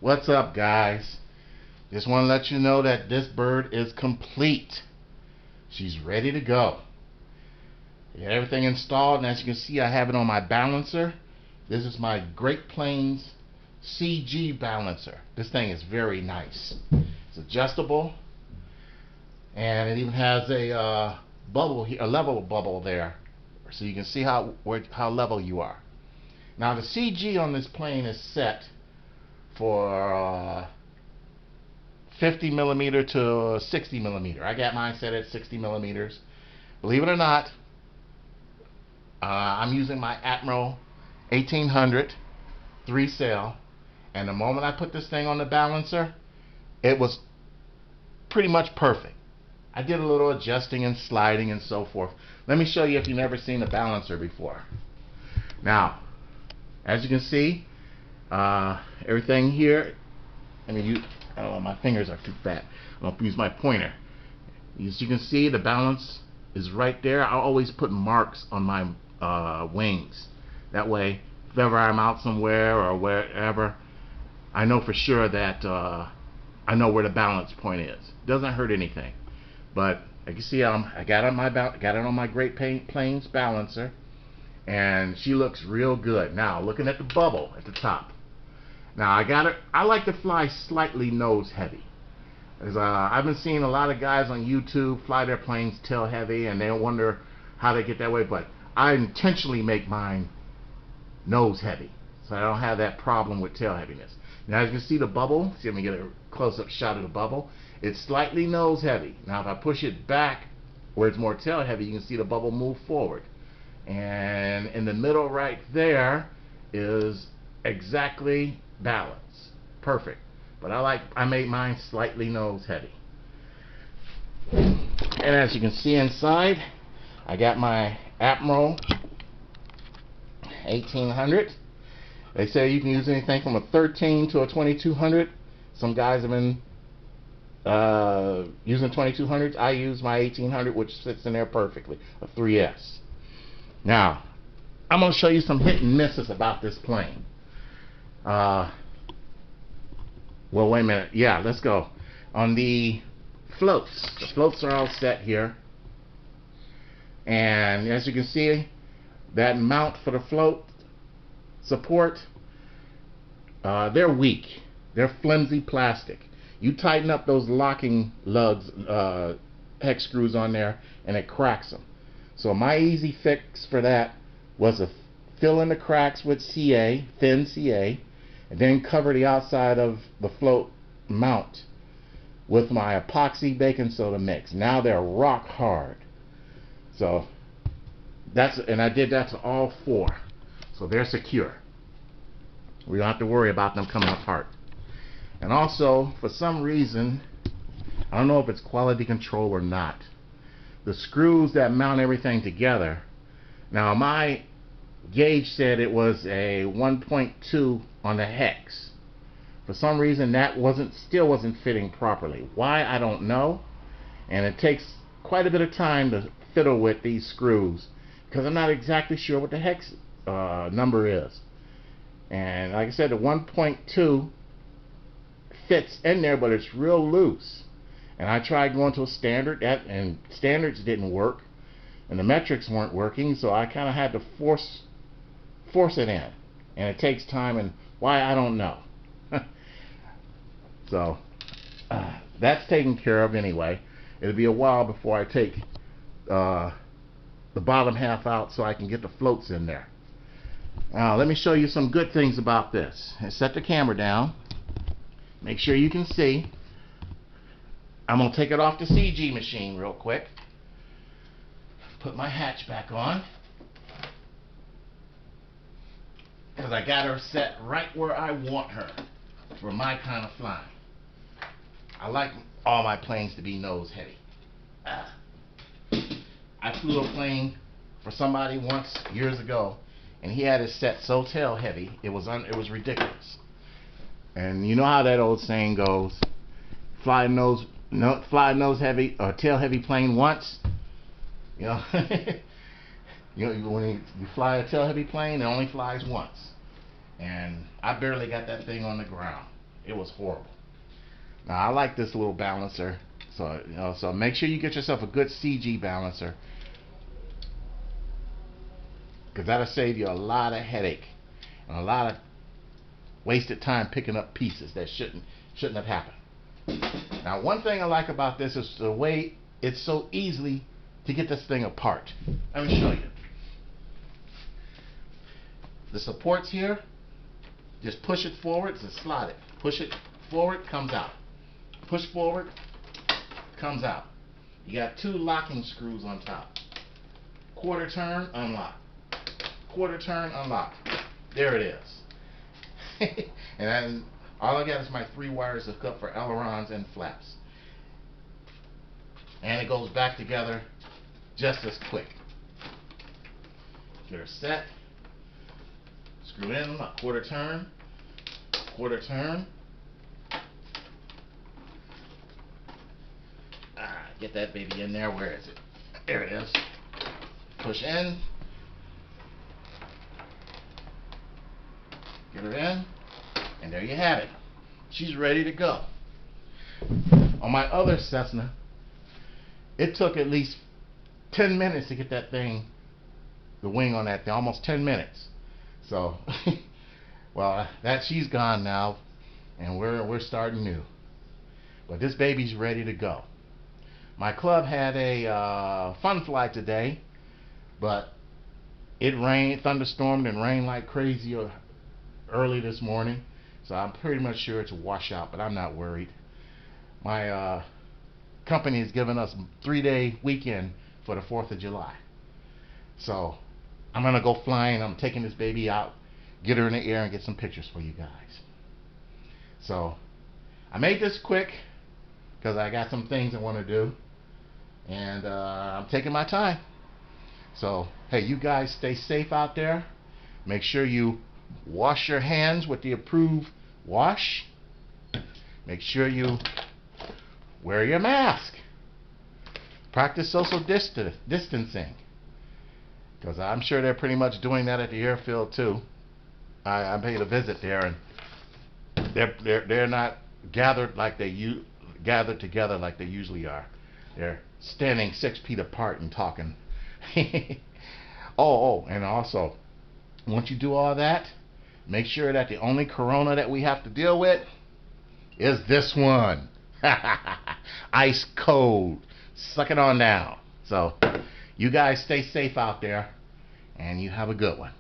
What's up, guys? Just want to let you know that this bird is complete. She's ready to go. Got everything installed, and as you can see, I have it on my balancer. This is my Great Plains CG balancer. This thing is very nice. It's adjustable, and it even has a bubble, a level bubble there, so you can see how level you are. Now the CG on this plane is set for 50 millimeter to 60 millimeter. I got mine set at 60 millimeters. Believe it or not, I'm using my Admiral 1800 3 cell, and the moment I put this thing on the balancer, it was pretty much perfect. I did a little adjusting and sliding and so forth. Let me show you if you've never seen a balancer before. Now, as you can see, everything here, my fingers are too fat. I'm going to use my pointer. As you can see, the balance is right there. I always put marks on my wings. That way, if ever I'm out somewhere or wherever, I know for sure that I know where the balance point is. Doesn't hurt anything. But like you see, I got it on my Great Plains balancer, and she looks real good. Now, looking at the bubble at the top. Now I like to fly slightly nose heavy. I've been seeing a lot of guys on YouTube fly their planes tail heavy, and they wonder how they get that way. But I intentionally make mine nose heavy, so I don't have that problem with tail heaviness. Now as you can see the bubble, see, let me get a close-up shot of the bubble. It's slightly nose heavy. Now if I push it back where it's more tail heavy, you can see the bubble move forward. And in the middle right there is exactly balance. Perfect. But I made mine slightly nose heavy. And as you can see inside, I got my Admiral 1800. They say you can use anything from a 13 to a 2200. Some guys have been using 2200s. I use my 1800, which fits in there perfectly, a 3S. Now, I'm going to show you some hit and misses about this plane. Well, wait a minute. Yeah, let's go. On the floats are all set here. And as you can see, that mount for the float support, they're weak. They're flimsy plastic. You tighten up those locking lugs, hex screws on there, and it cracks them. So my easy fix for that was to fill in the cracks with CA, thin CA, and then cover the outside of the float mount with my epoxy baking soda mix. Now they're rock hard. So and I did that to all four. So they're secure. We don't have to worry about them coming apart. And also, for some reason, I don't know if it's quality control or not, the screws that mount everything together, now my gauge said it was a 1.2 on the hex. For some reason that still wasn't fitting properly. Why, I don't know. And it takes quite a bit of time to fiddle with these screws, because I'm not exactly sure what the hex number is. And like I said, the 1.2 fits in there, but it's real loose. And I tried going to a standard, and standards didn't work, and the metrics weren't working, so I kind of had to force it in, and it takes time, and why, I don't know. So that's taken care of anyway. It'll be a while before I take the bottom half out so I can get the floats in there. Now let me show you some good things about this. And set the camera down. Make sure you can see. I'm going to take it off the CG machine real quick. Put my hatch back on, because I got her set right where I want her for my kind of flying. I like all my planes to be nose heavy. I flew a plane for somebody once years ago, and he had it set so tail heavy it was ridiculous. And you know how that old saying goes: fly nose heavy or tail heavy plane once. You know, when you fly a tail heavy plane, it only flies once. And I barely got that thing on the ground. It was horrible. Now I like this little balancer, so make sure you get yourself a good CG balancer, because that'll save you a lot of headache and a lot of wasted time picking up pieces that shouldn't have happened. Now, one thing I like about this is the way it's so easy to get this thing apart. Let me show you. The supports here, just push it forward to slide it. Push it forward, comes out. Push forward, comes out. You got 2 locking screws on top. Quarter turn, unlock. Quarter turn, unlock. There it is. And then all I got is my 3 wires to hook up for ailerons and flaps. And it goes back together just as quick. Get her set. Screw in a quarter turn. Quarter turn. Get that baby in there. Where is it? There it is. Push in. Get her in. And there you have it. She's ready to go. On my other Cessna, it took at least 10 minutes to get that thing, the wing on that thing, almost 10 minutes. So, well, she's gone now, and we're starting new. But this baby's ready to go. My club had a fun fly today, but it rained, thunderstormed, and rained like crazy early this morning. So I'm pretty much sure it's a washout, but I'm not worried. My company has given us a 3-day weekend for the 4th of July. So I'm going to go flying. I'm taking this baby out, get her in the air, and get some pictures for you guys. So I made this quick because I got some things I want to do. And I'm taking my time. So, hey, you guys stay safe out there. Make sure you wash your hands with the approved wash. Make sure you wear your mask. Practice social distancing. Because I'm sure they're pretty much doing that at the airfield too. I paid a visit there, and they're not gathered together like they usually are. They're standing 6 feet apart and talking. Oh, and also, once you do all that, make sure that the only corona that we have to deal with is this one. Ice cold. Suck it on down. So, you guys stay safe out there, and you have a good one.